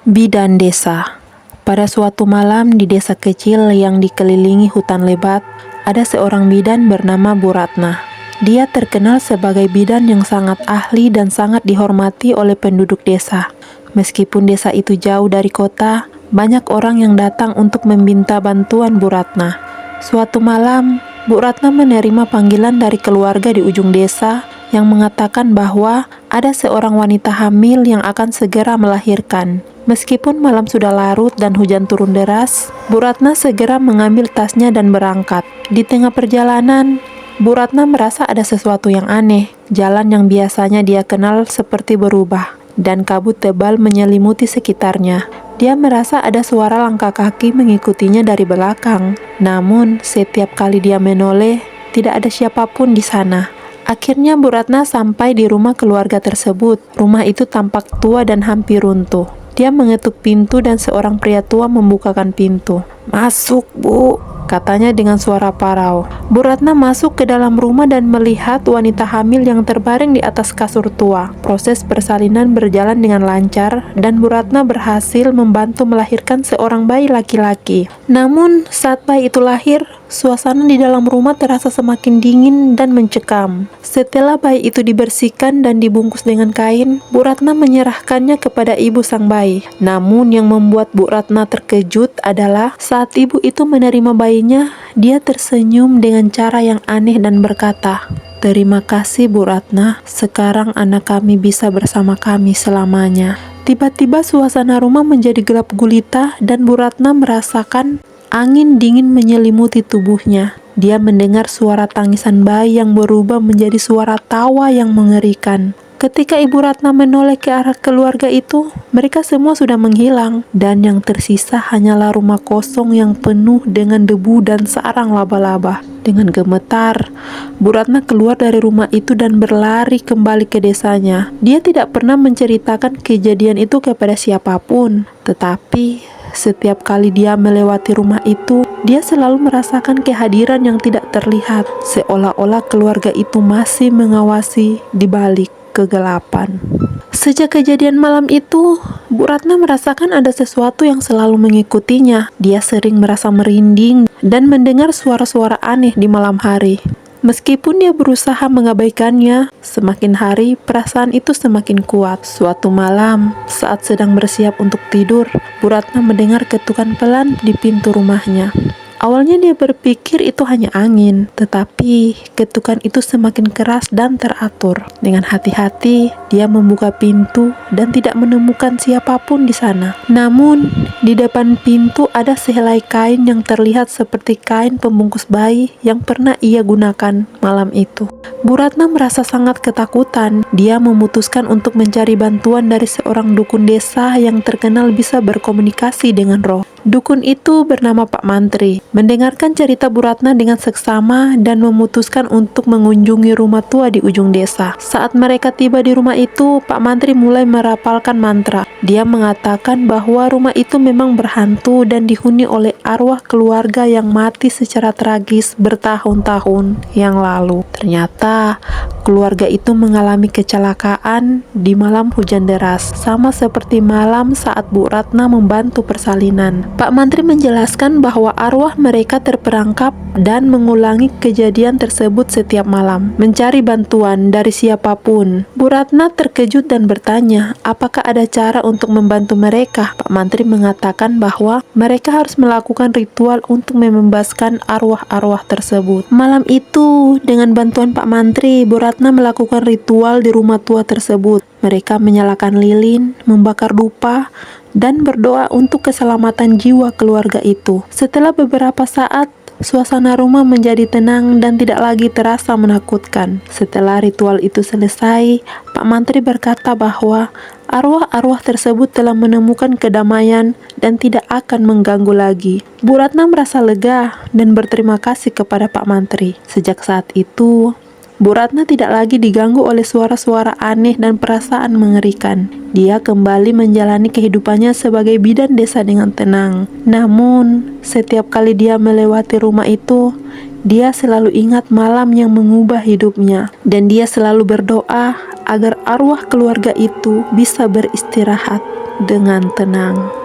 Bidan desa. Pada suatu malam di desa kecil yang dikelilingi hutan lebat, ada seorang bidan bernama Bu Ratna. Dia terkenal sebagai bidan yang sangat ahli dan sangat dihormati oleh penduduk desa. Meskipun desa itu jauh dari kota, banyak orang yang datang untuk meminta bantuan Bu Ratna. Suatu malam, Bu Ratna menerima panggilan dari keluarga di ujung desa yang mengatakan bahwa ada seorang wanita hamil yang akan segera melahirkan. Meskipun malam sudah larut dan hujan turun deras, Bu Ratna segera mengambil tasnya dan berangkat. Di tengah perjalanan, Bu Ratna merasa ada sesuatu yang aneh. Jalan yang biasanya dia kenal seperti berubah, dan kabut tebal menyelimuti sekitarnya. Dia merasa ada suara langkah kaki mengikutinya dari belakang. Namun, setiap kali dia menoleh, tidak ada siapapun di sana. Akhirnya Bu Ratna sampai di rumah keluarga tersebut. Rumah itu tampak tua dan hampir runtuh. Dia mengetuk pintu dan seorang pria tua membukakan pintu. "Masuk, Bu," katanya dengan suara parau. Bu Ratna masuk ke dalam rumah dan melihat wanita hamil yang terbaring di atas kasur tua. Proses persalinan berjalan dengan lancar dan Bu Ratna berhasil membantu melahirkan seorang bayi laki-laki. Namun, saat bayi itu lahir, suasana di dalam rumah terasa semakin dingin dan mencekam. Setelah bayi itu dibersihkan dan dibungkus dengan kain, Bu Ratna menyerahkannya kepada ibu sang bayi. Namun yang membuat Bu Ratna terkejut adalah saat ibu itu menerima bayinya, dia tersenyum dengan cara yang aneh dan berkata, "Terima kasih Bu Ratna, sekarang anak kami bisa bersama kami selamanya." Tiba-tiba suasana rumah menjadi gelap gulita dan Bu Ratna merasakan angin dingin menyelimuti tubuhnya. Dia mendengar suara tangisan bayi yang berubah menjadi suara tawa yang mengerikan. Ketika Ibu Ratna menoleh ke arah keluarga itu, mereka semua sudah menghilang, dan yang tersisa hanyalah rumah kosong yang penuh dengan debu dan sarang laba-laba. Dengan gemetar, Bu Ratna keluar dari rumah itu dan berlari kembali ke desanya. Dia tidak pernah menceritakan kejadian itu kepada siapapun, tetapi setiap kali dia melewati rumah itu, dia selalu merasakan kehadiran yang tidak terlihat, seolah-olah keluarga itu masih mengawasi di balik kegelapan. Sejak kejadian malam itu, Bu Ratna merasakan ada sesuatu yang selalu mengikutinya. Dia sering merasa merinding dan mendengar suara-suara aneh di malam hari. Meskipun dia berusaha mengabaikannya, semakin hari perasaan itu semakin kuat. Suatu malam, saat sedang bersiap untuk tidur, Bu Ratna mendengar ketukan pelan di pintu rumahnya. Awalnya dia berpikir itu hanya angin, tetapi ketukan itu semakin keras dan teratur. Dengan hati-hati, dia membuka pintu dan tidak menemukan siapapun di sana. Namun, di depan pintu ada sehelai kain yang terlihat seperti kain pembungkus bayi yang pernah ia gunakan malam itu. Bu Ratna merasa sangat ketakutan. Dia memutuskan untuk mencari bantuan dari seorang dukun desa yang terkenal bisa berkomunikasi dengan roh. Dukun itu bernama Pak Mantri. Mendengarkan cerita Bu Ratna dengan seksama dan memutuskan untuk mengunjungi rumah tua di ujung desa. Saat mereka tiba di rumah itu, Pak Mantri mulai merapalkan mantra. Dia mengatakan bahwa rumah itu memang berhantu dan dihuni oleh arwah keluarga yang mati secara tragis bertahun-tahun yang lalu. Ternyata, keluarga itu mengalami kecelakaan di malam hujan deras, sama seperti malam saat Bu Ratna membantu persalinan. Pak Mantri menjelaskan bahwa arwah mereka terperangkap dan mengulangi kejadian tersebut setiap malam, mencari bantuan dari siapapun. Bu Ratna terkejut dan bertanya, apakah ada cara untuk membantu mereka? Pak Mantri mengatakan bahwa mereka harus melakukan ritual untuk membebaskan arwah-arwah tersebut. Malam itu, dengan bantuan Pak Mantri, Bu Ratna melakukan ritual di rumah tua tersebut. Mereka menyalakan lilin, membakar dupa, dan berdoa untuk keselamatan jiwa keluarga itu. Setelah beberapa saat, suasana rumah menjadi tenang dan tidak lagi terasa menakutkan. Setelah ritual itu selesai, Pak Mantri berkata bahwa arwah-arwah tersebut telah menemukan kedamaian dan tidak akan mengganggu lagi. Bu Ratna merasa lega dan berterima kasih kepada Pak Mantri. Sejak saat itu, Bu Ratna tidak lagi diganggu oleh suara-suara aneh dan perasaan mengerikan. Dia kembali menjalani kehidupannya sebagai bidan desa dengan tenang. Namun, setiap kali dia melewati rumah itu, dia selalu ingat malam yang mengubah hidupnya. Dan dia selalu berdoa agar arwah keluarga itu bisa beristirahat. dengan tenang.